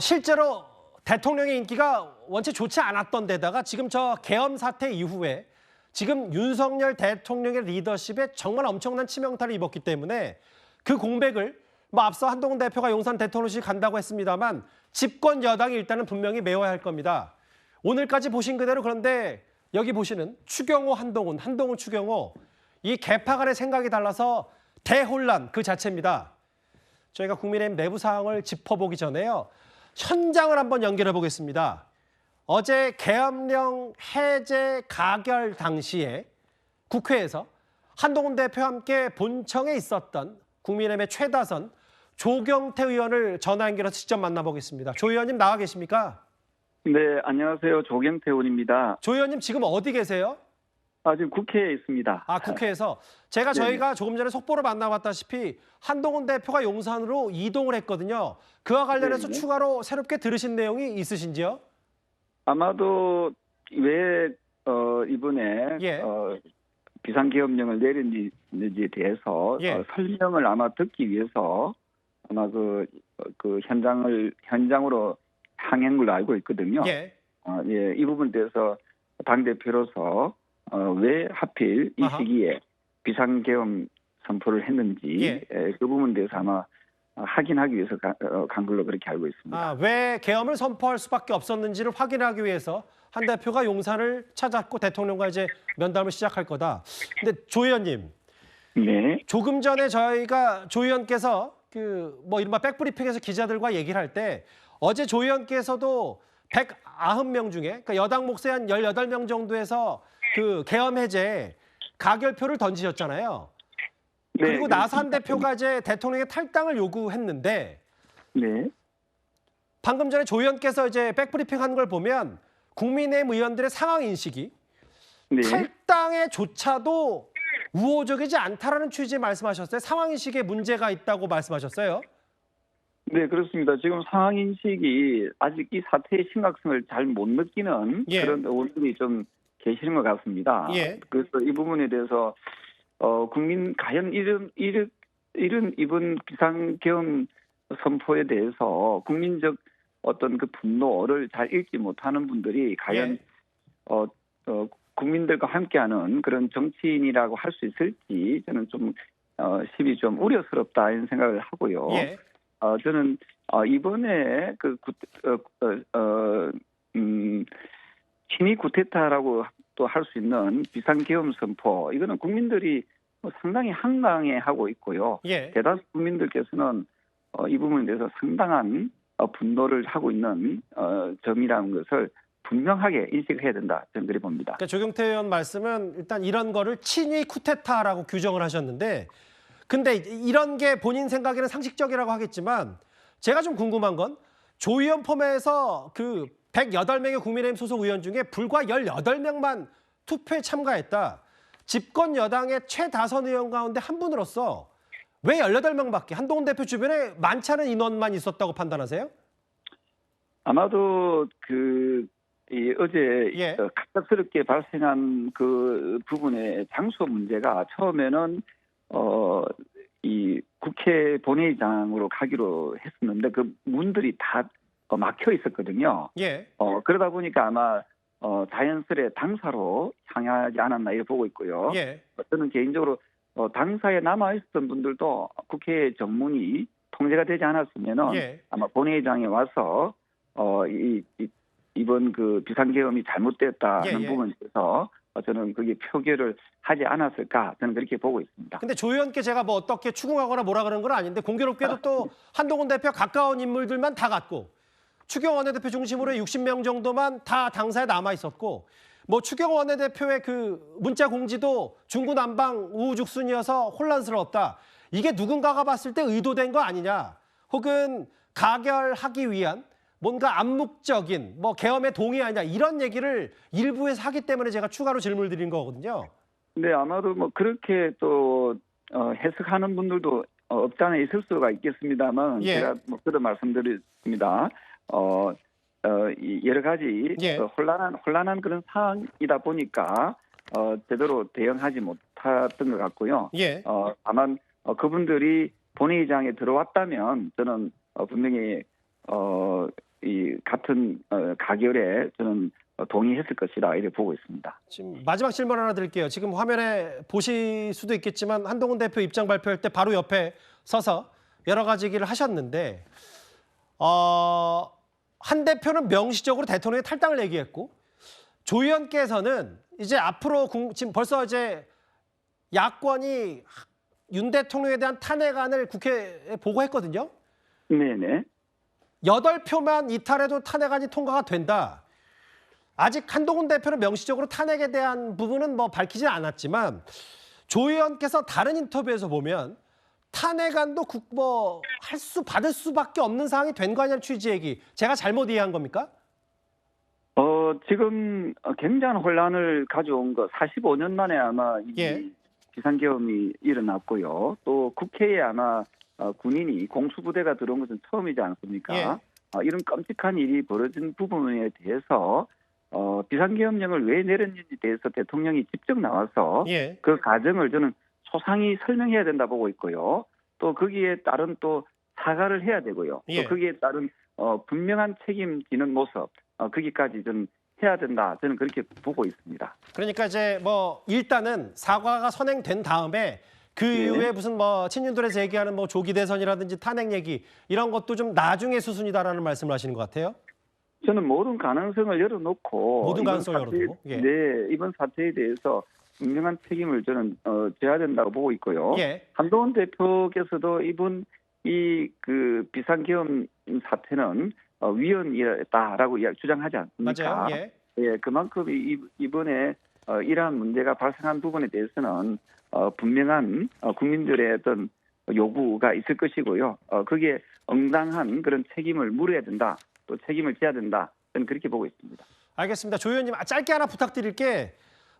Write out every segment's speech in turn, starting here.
실제로 대통령의 인기가 원체 좋지 않았던 데다가 지금 저 계엄 사태 이후에 지금 윤석열 대통령의 리더십에 정말 엄청난 치명타를 입었기 때문에 그 공백을 앞서 한동훈 대표가 용산 대통령실 간다고 했습니다만 집권 여당이 일단은 분명히 메워야 할 겁니다. 오늘까지 보신 그대로 그런데 여기 보시는 추경호 한동훈, 한동훈 추경호 이 개파 간의 생각이 달라서 대혼란 그 자체입니다. 저희가 국민의힘 내부 상황을 짚어보기 전에요. 현장을 한번 연결해 보겠습니다. 어제 계엄령 해제 가결 당시에 국회에서 한동훈 대표와 함께 본청에 있었던 국민의힘의 최다선 조경태 의원을 전화 연결해서 직접 만나보겠습니다. 조 의원님 나와 계십니까? 네, 안녕하세요. 조경태 의원입니다. 조 의원님 지금 어디 계세요? 지금 국회에 있습니다. 국회에서. 저희가 조금 전에 속보로 만나봤다시피 한동훈 대표가 용산으로 이동을 했거든요. 그와 관련해서 네네. 추가로 새롭게 들으신 내용이 있으신지요? 아마도 왜 이번에 예. 비상계엄령을 내렸는지에 대해서 예. 설명을 아마 듣기 위해서 아마 그 현장으로 향한 걸로 알고 있거든요. 예. 예, 이 부분에 대해서 당대표로서 왜 하필 이 아하. 시기에 비상계엄 선포를 했는지 예. 그 부분에 대해서 아마 확인하기 위해서 간 걸로 그렇게 알고 있습니다. 왜 계엄을 선포할 수밖에 없었는지를 확인하기 위해서 한 대표가 용산을 찾았고 대통령과 이제 면담을 시작할 거다. 근데 조 의원님, 네, 조금 전에 저희가 조 의원께서 이른바 백브리핑에서 기자들과 얘기를 할 때 어제 조 의원께서도 190명 중에 그러니까 여당 몫의 한 18명 정도에서 그 계엄 해제 가결표를 던지셨잖아요. 네, 그리고 나산 그렇습니다. 대표가 이제 대통령의 탈당을 요구했는데 네, 방금 전에 조 의원께서 이제 백브리핑 한 걸 보면 국민의힘 의원들의 상황 인식이 네, 탈당에조차도 우호적이지 않다라는 취지의 말씀하셨어요. 상황 인식에 문제가 있다고 말씀하셨어요. 네, 그렇습니다. 지금 상황 인식이 아직 이 사태의 심각성을 잘 못 느끼는 예. 그런 의원들이 좀 계시는 것 같습니다. 예. 그래서 이 부분에 대해서 과연 이번 비상계엄 선포에 대해서 국민적 어떤 그 분노를 잘 읽지 못하는 분들이 과연 국민들과 함께하는 그런 정치인이라고 할 수 있을지 저는 좀 심히 좀 우려스럽다 이런 생각을 하고요. 예. 저는 이번에 친위 쿠데타라고 또 할 수 있는 비상계엄 선포 이거는 국민들이 상당히 한강해하고 있고요. 예. 대다수 국민들께서는 이 부분에 대해서 상당한 분노를 하고 있는 점이라는 것을 분명하게 인식해야 된다. 저는 그렇게 봅니다. 그러니까 조경태 의원 말씀은 일단 이런 거를 친위 쿠데타라고 규정을 하셨는데 근데 이런 게 본인 생각에는 상식적이라고 하겠지만 제가 좀 궁금한 건 조 의원 포함해서 그 108명의 국민의힘 소속 의원 중에 불과 18명만 투표에 참가했다. 집권 여당의 최다선 의원 가운데 한 분으로서 왜 18명밖에 한동훈 대표 주변에 많지 않은 인원만 있었다고 판단하세요? 아마도 어제 예. 갑작스럽게 발생한 그 부분의 장소 문제가 처음에는 이 국회 본회의장으로 가기로 했었는데 그 문들이 다 막혀 있었거든요. 예. 그러다 보니까 아마 자연스레 당사로 향하지 않았나 이렇게 보고 있고요. 예. 저는 개인적으로 당사에 남아 있었던 분들도 국회 정문이 통제가 되지 않았으면은 예. 아마 본회의장에 와서 이번 그 비상계엄이 잘못됐다는 예. 부분에 대해서 저는 그게 표결을 하지 않았을까 저는 그렇게 보고 있습니다. 근데 조 의원께 제가 어떻게 추궁하거나 뭐라 그러는 건 아닌데 공교롭게도 또 한동훈 대표 가까운 인물들만 다 갔고 추경호 원내대표 중심으로 60명 정도만 다 당사에 남아 있었고 추경호 원내대표의 그 문자 공지도 중구난방 우후죽순이어서 혼란스러웠다. 이게 누군가가 봤을 때 의도된 거 아니냐? 혹은 가결하기 위한 뭔가 암묵적인 계엄에 동의하냐 이런 얘기를 일부에서 하기 때문에 제가 추가로 질문을 드린 거거든요. 네, 아마도 그렇게 또 해석하는 분들도 없지 않아 있을 수가 있겠습니다만 예. 제가 그런 말씀드렸습니다. 여러 가지 예. 혼란한 그런 상황이다 보니까 제대로 대응하지 못했던 것 같고요. 예. 다만 그분들이 본회의장에 들어왔다면 저는 분명히 이 같은 가결에 저는 동의했을 것이라 이렇게 보고 있습니다. 지금 마지막 질문 하나 드릴게요. 지금 화면에 보실 수도 있겠지만 한동훈 대표 입장 발표할 때 바로 옆에 서서 여러 가지 얘기를 하셨는데 한 대표는 명시적으로 대통령의 탈당을 얘기했고 조 의원께서는 이제 앞으로 지금 벌써 이제 야권이 윤 대통령에 대한 탄핵안을 국회에 보고했거든요. 네네. 8표만 이탈해도 탄핵안이 통과가 된다. 아직 한동훈 대표는 명시적으로 탄핵에 대한 부분은 뭐 밝히지 않았지만 조 의원께서 다른 인터뷰에서 보면 탄핵안도 받을 수밖에 없는 상황이 된 거 아니냐는 취지 얘기. 제가 잘못 이해한 겁니까? 지금 굉장한 혼란을 가져온 거 45년 만에 아마 이 비상계엄이 일어났고요. 또 국회에 아마 군인이 공수부대가 들어온 것은 처음이지 않습니까? 예. 이런 끔찍한 일이 벌어진 부분에 대해서 비상계엄령을 왜 내렸는지 대해서 대통령이 직접 나와서 예. 그 과정을 저는 소상히 설명해야 된다 보고 있고요. 또 거기에 따른 또 사과를 해야 되고요. 예. 또 거기에 따른 분명한 책임지는 모습 거기까지 좀 해야 된다. 저는 그렇게 보고 있습니다. 그러니까 이제 뭐 일단은 사과가 선행된 다음에 그 이후에 무슨 뭐 친윤들에서 얘기하는 뭐 조기 대선이라든지 탄핵 얘기 이런 것도 좀 나중의 수순이다라는 말씀을 하시는 것 같아요. 저는 모든 가능성을 열어놓고 모든 가능성을 열어두고. 예. 네, 이번 사태에 대해서 분명한 책임을 저는 져야 된다고 보고 있고요. 예. 한동훈 대표께서도 이번 그 비상계엄 사태는 위헌이다라고 주장하지 않습니까? 맞아요. 예. 예, 그만큼 이번에 이러한 문제가 발생한 부분에 대해서는 분명한 국민들의 어떤 요구가 있을 것이고요. 거기에 응당한 그런 책임을 물어야 된다. 또 책임을 져야 된다. 저는 그렇게 보고 있습니다. 알겠습니다. 조 의원님 짧게 하나 부탁드릴게.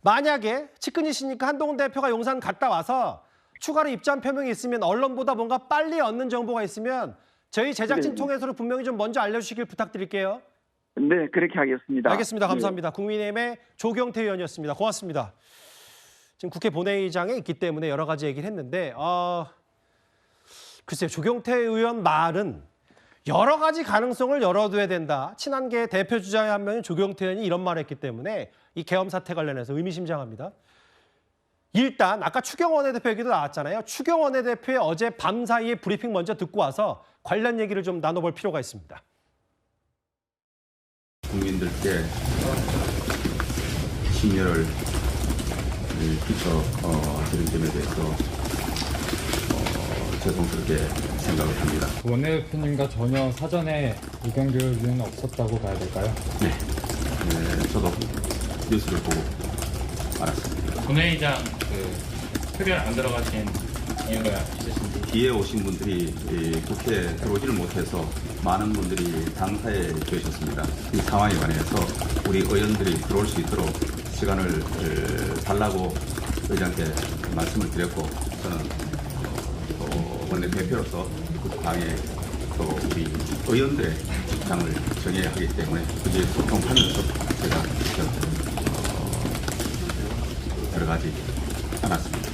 만약에 측근이시니까 한동훈 대표가 용산 갔다 와서 추가로 입장 표명이 있으면 언론보다 뭔가 빨리 얻는 정보가 있으면 저희 제작진 네. 통해서도 분명히 좀 먼저 알려주시길 부탁드릴게요. 네, 그렇게 하겠습니다. 알겠습니다. 감사합니다. 국민의힘의 조경태 의원이었습니다. 고맙습니다. 지금 국회 본회의장에 있기 때문에 여러 가지 얘기를 했는데 글쎄요. 조경태 의원 말은 여러 가지 가능성을 열어둬야 된다. 친한계 대표 주자의 한 명인 조경태 의원이 이런 말을 했기 때문에 이 계엄 사태 관련해서 의미심장합니다. 일단 아까 추경호 원내대표 얘기도 나왔잖아요. 추경호 원내대표의 어제 밤 사이에 브리핑 먼저 듣고 와서 관련 얘기를 좀 나눠볼 필요가 있습니다. 국민들께 심려를 끼쳐드린 점에 대해서 죄송스럽게 생각을 합니다. 원내대표님과 전혀 사전에 의견 교류는 없었다고 봐야 될까요? 네, 저도 뉴스를 보고 알았습니다. 본회의장 표결 안 들어가신 이유가 있으신지? 뒤에 오신 분들이 국회에 들어오지를 못해서 많은 분들이 당사에 계셨습니다. 이 상황에 관해서 우리 의원들이 들어올 수 있도록 시간을 달라고 의장께 말씀을 드렸고 저는 원내대표로서 그 당에 또 우리 의원들의 입장을 정해야 하기 때문에 그게 소통하면서 제가 여러 가지 않았습니다.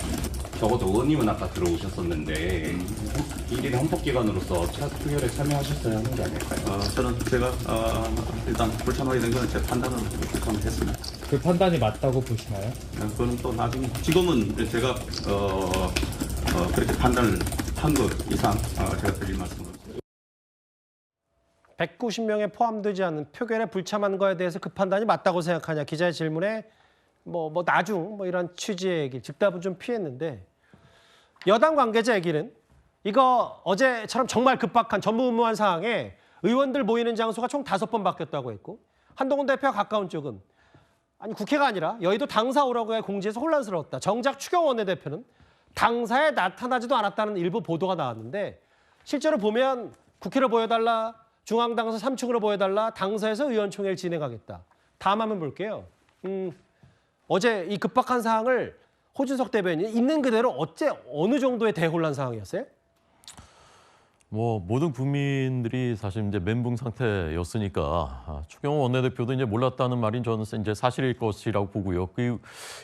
적어도 의원님은 아까 들어오셨었는데 1일 헌법기관으로서 표결에 참여하셨어야 하는 게 아닐까요? 저는 제가 일단 불참하게 된 거는 제 판단으로 불참을 했습니다. 그 판단이 맞다고 보시나요? 그거는 또 나중에 지금은 제가 그렇게 판단을 한 것 이상 제가 드릴 말씀은 190명에 포함되지 않은 표결에 불참한 거에 대해서 그 판단이 맞다고 생각하냐. 기자의 질문에 나중 이런 취지의 얘기, 즉답은 좀 피했는데 여당 관계자 얘기는 이거 어제처럼 정말 급박한 전무후무한 상황에 의원들 모이는 장소가 총 5번 바뀌었다고 했고 한동훈 대표와 가까운 쪽은 아니 국회가 아니라 여의도 당사 오라고의 공지에서 혼란스러웠다. 정작 추경호 원내대표는 당사에 나타나지도 않았다는 일부 보도가 나왔는데 실제로 보면 국회로 보여달라, 중앙당사 3층으로 보여달라, 당사에서 의원총회를 진행하겠다. 다음 화면 볼게요. 어제 이 급박한 상황을 호준석 대변인이 있는 그대로 어느 정도의 대혼란 상황이었어요? 모든 국민들이 사실 이제 멘붕 상태였으니까 추경호 원내대표도 이제 몰랐다는 말인 저는 이제 사실일 것이라고 보고요. 그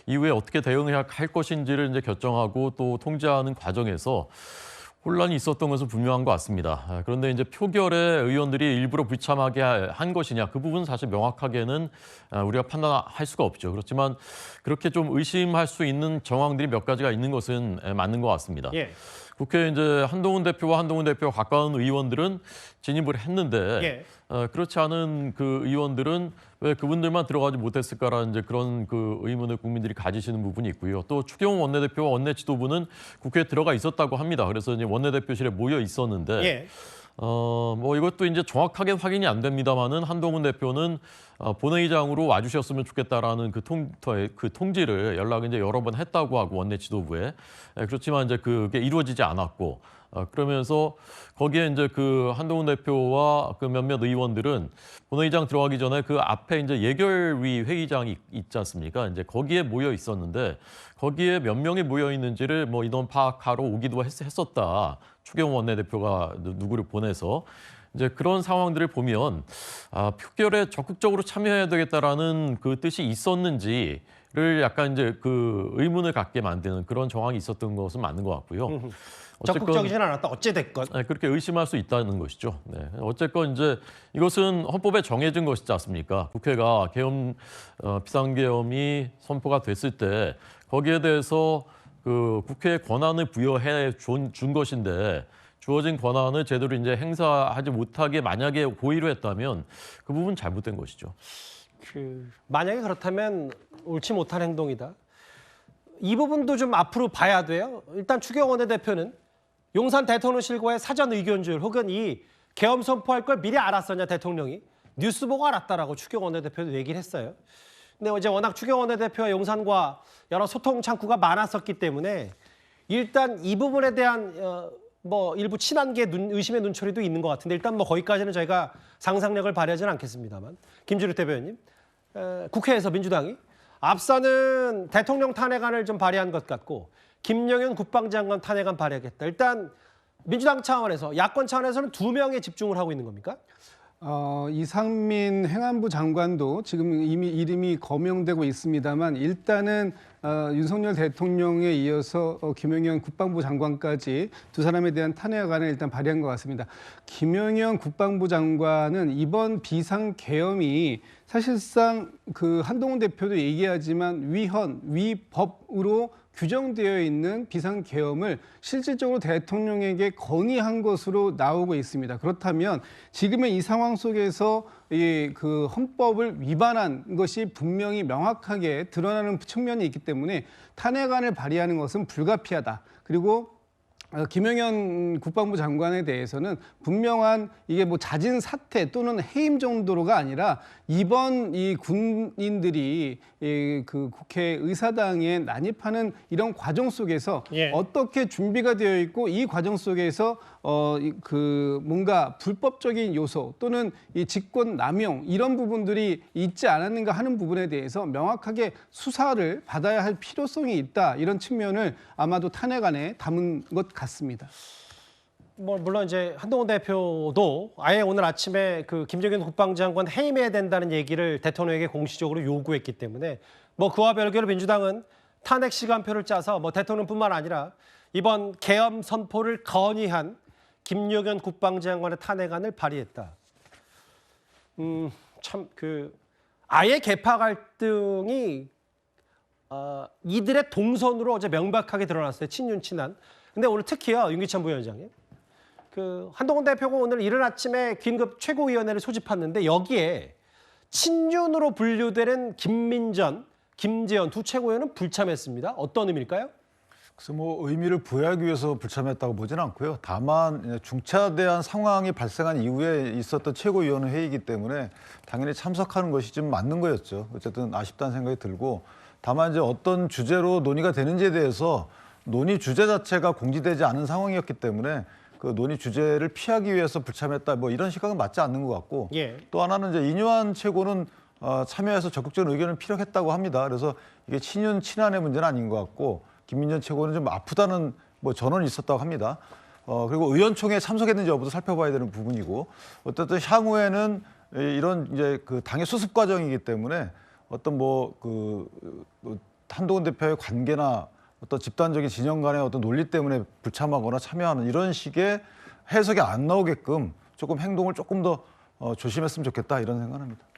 이후에 어떻게 대응해야 할 것인지를 이제 결정하고 또 통제하는 과정에서 혼란이 있었던 것은 분명한 것 같습니다. 그런데 이제 표결에 의원들이 일부러 불참하게 한 것이냐, 그 부분은 사실 명확하게는 우리가 판단할 수가 없죠. 그렇지만 그렇게 좀 의심할 수 있는 정황들이 몇 가지가 있는 것은 맞는 것 같습니다. 예. 국회에 이제 한동훈 대표가 가까운 의원들은 진입을 했는데 그렇지 않은 그 의원들은 왜 그분들만 들어가지 못했을까라는 이제 그런 그 의문을 국민들이 가지시는 부분이 있고요. 또 추경호 원내대표와 원내 지도부는 국회에 들어가 있었다고 합니다. 그래서 이제 원내대표실에 모여 있었는데 뭐 이것도 이제 정확하게 확인이 안 됩니다만은 한동훈 대표는 본회의장으로 와주셨으면 좋겠다라는 그 통지를 연락을 이제 여러 번 했다고 하고 원내 지도부에 그렇지만 이제 그게 이루어지지 않았고 그러면서 거기에 이제 그 한동훈 대표와 그 몇몇 의원들은 본회의장 들어가기 전에 그 앞에 이제 예결위 회의장이 있지 않습니까? 이제 거기에 모여 있었는데 거기에 몇 명이 모여 있는지를 뭐 인원 파악하러 오기도 했었다. 추경호 원내대표가 누구를 보내서 이제 그런 상황들을 보면 표결에 적극적으로 참여해야 되겠다라는 그 뜻이 있었는지를 약간 이제 그 의문을 갖게 만드는 그런 정황이 있었던 것은 맞는 것 같고요. 적극적이진 않았다. 어찌됐건. 그렇게 의심할 수 있다는 것이죠. 네. 어쨌건 이제 이것은 헌법에 정해진 것이지 않습니까? 국회가 비상계엄이 선포가 됐을 때 거기에 대해서 그 국회에 권한을 부여해 준 것인데 주어진 권한을 제대로 이제 행사하지 못하게 만약에 고의로 했다면 그 부분 잘못된 것이죠. 만약에 그렇다면 옳지 못한 행동이다. 이 부분도 좀 앞으로 봐야 돼요. 일단 추경호 원내대표는 용산 대통령실과의 사전 의견줄 혹은 이 계엄 선포할 걸 미리 알았었냐 대통령이 뉴스 보고 알았다라고 추경호 원내대표도 얘기를 했어요. 근데 이제 워낙 추경호 원내대표와 용산과 여러 소통 창구가 많았었기 때문에 일단 이 부분에 대한 뭐 일부 친한계 의심의 눈초리도 있는 것 같은데 일단 뭐 거기까지는 저희가 상상력을 발휘하지는 않겠습니다만 김주루 대변인 국회에서 민주당이 앞서는 대통령 탄핵안을 좀 발의한 것 같고 김영현 국방장관 탄핵안 발의하겠다. 일단 민주당 차원에서 야권 차원에서는 2명에 집중을 하고 있는 겁니까? 이상민 행안부 장관도 지금 이미 이름이 거명되고 있습니다만 일단은 윤석열 대통령에 이어서 김영현 국방부 장관까지 두 사람에 대한 탄핵안을 일단 발의한 것 같습니다. 김영현 국방부 장관은 이번 비상계엄이 사실상 그 한동훈 대표도 얘기하지만 위법으로 규정되어 있는 비상계엄을 실질적으로 대통령에게 건의한 것으로 나오고 있습니다. 그렇다면 지금의 이 상황 속에서 그 헌법을 위반한 것이 분명히 명확하게 드러나는 측면이 있기 때문에 탄핵안을 발의하는 것은 불가피하다. 그리고 김영현 국방부 장관에 대해서는 분명한 이게 뭐 잦은 사퇴 또는 해임 정도로가 아니라 이번 이 군인들이 그 국회 의사당에 난입하는 이런 과정 속에서 어떻게 준비가 되어 있고 이 과정 속에서 그 뭔가 불법적인 요소 또는 이 직권 남용 이런 부분들이 있지 않았는가 하는 부분에 대해서 명확하게 수사를 받아야 할 필요성이 있다 이런 측면을 아마도 탄핵안에 담은 것 같습니다. 뭐 물론 이제 한동훈 대표도 아예 오늘 아침에 그 김정인 국방장관 해임해야 된다는 얘기를 대통령에게 공식적으로 요구했기 때문에 뭐 그와 별개로 민주당은 탄핵 시간표를 짜서 뭐 대통령뿐만 아니라 이번 계엄 선포를 건의한 김영현 국방장관의 탄핵안을 발의했다. 참 그 아예 계파 갈등이 이들의 동선으로 어제 명백하게 드러났어요. 친윤 친한. 근데 오늘 특히요 윤기찬 부위원장이 그 한동훈 대표가 오늘 이른 아침에 긴급 최고위원회를 소집했는데 여기에 친윤으로 분류되는 김민전, 김재현 두 최고위원은 불참했습니다. 어떤 의미일까요? 그래서 뭐 의미를 부여하기 위해서 불참했다고 보지는 않고요. 다만 중차대한 상황이 발생한 이후에 있었던 최고위원 회의이기 때문에 당연히 참석하는 것이 좀 맞는 거였죠. 어쨌든 아쉽다는 생각이 들고 다만 이제 어떤 주제로 논의가 되는지에 대해서 논의 주제 자체가 공지되지 않은 상황이었기 때문에 그 논의 주제를 피하기 위해서 불참했다 뭐 이런 시각은 맞지 않는 것 같고 또 하나는 이제 이뇨한 최고는 참여해서 적극적인 의견을 피력했다고 합니다. 그래서 이게 친윤 친한의 문제는 아닌 것 같고 김민전 최고는 좀 아프다는 뭐 전언이 있었다고 합니다. 그리고 의원총회에 참석했는지 여부도 살펴봐야 되는 부분이고 어쨌든 향후에는 이런 이제 그 당의 수습 과정이기 때문에 어떤 뭐 그 한동훈 대표의 관계나 어떤 집단적인 진영 간의 어떤 논리 때문에 불참하거나 참여하는 이런 식의 해석이 안 나오게끔 조금 행동을 조금 더 조심했으면 좋겠다 이런 생각합니다.